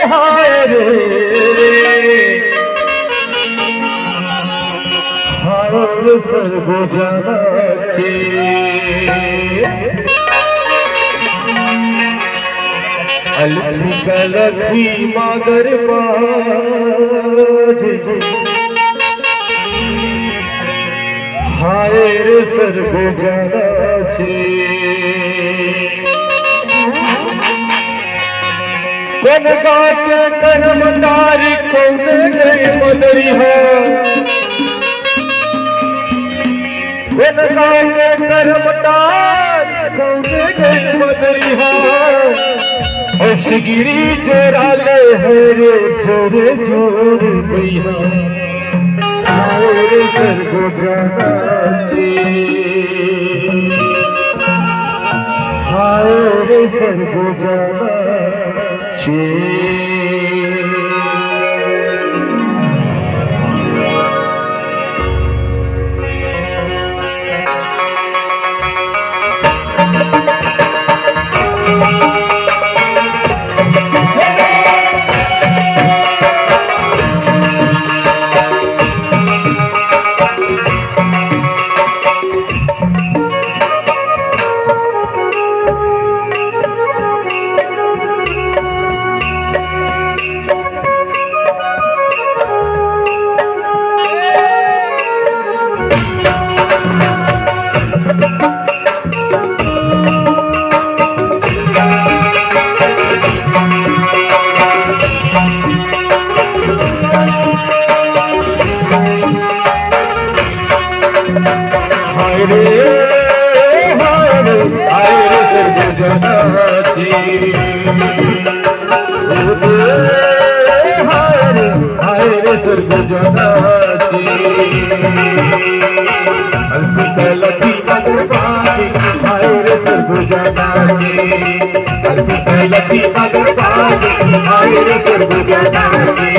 हाय रे हाय सर्वजनाचे अलखी कलखी मागर बाज हाय रे सर्वजनाचे कोण गाते कर्मदारी कोण गए मदरिहा कोण गाते कर्मदारी कोण गए मदरिहा अशगिरी जोराले हरे जोरे जोर गया हाय सर्वजनाचे हाय सर्वजनाचे सर्वजनाचे अलखी कलखी मगर बाज हाय रे सर्वजनाचे अलखी कलखी मगर बाज हाय रे सर्वजनाचे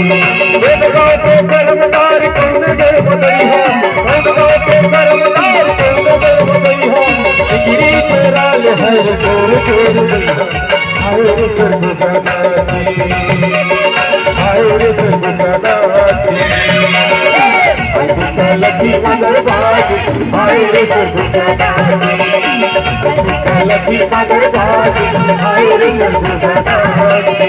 कोण गाते कर्मदार कोण गए मदरिहा कोण गाते कर्मदार कोण गए मदरिहा गिरी तेराल हर जोर जोर गया हाय रे सर्वजनाचे हाय रे सर्वजनाचे लखी मगर बाज हाय रे सर्वजनाचे लखी मगर बाज हाय रे सर्वजनाचे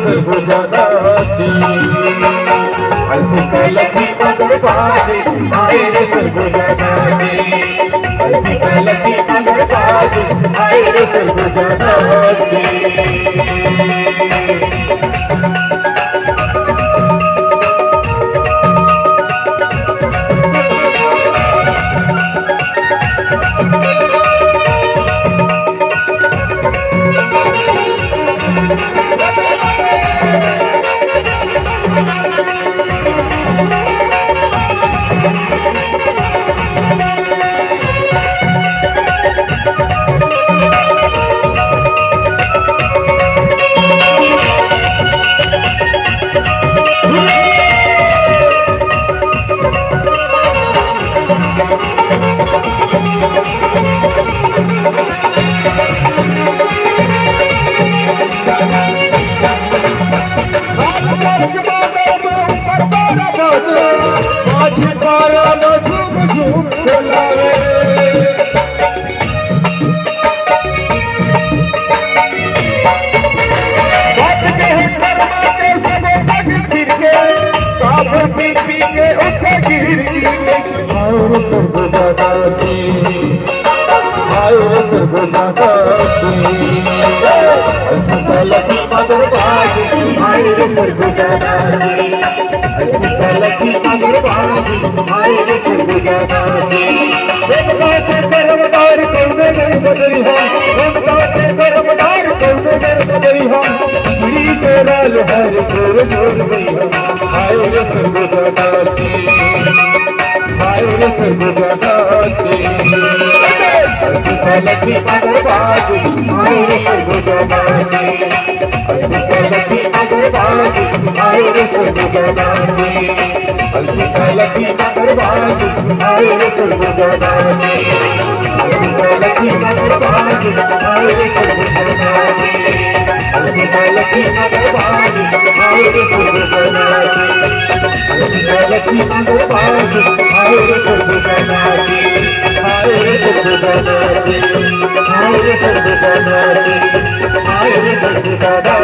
सर्वजनाचे अलखी कलखी मगर बाज हाय रे सर्वजनाचे अलखी कलखी मगर बाज हाय रे सर्वजनाचे माझी पाराला झुम झुम बोलावे बात के हैं कर्मा के सब जग फिर के काब पी पी के उठे गिर के आए सर्वदाची आए सर्वदाची लकी मगर बाजी आए सर्वदाची लकी मगर बाजी आए सर्वदाची कर्मदार कौने गए बदरी हम कर्मदार कौने गए बदरी हम गिरी के लाल हर जोर जोर गई हम आए रे सर्वदाची आए रे सर्वदाची लकी मगर बाजी आए रे सर्वदाची लकी मगर बाजी आए रे सर्वदाची लकी मगर बाजी आए रे सर्वदाची लकी मगर बाजी आए रे सर्वदाची लकी मगर बाजी आए रे सर्वदाची लकी मगर बाजी आए रे सर्वदाची आए रे सर्वदाची आए रे सर्वदाची आए रे सर्वदाची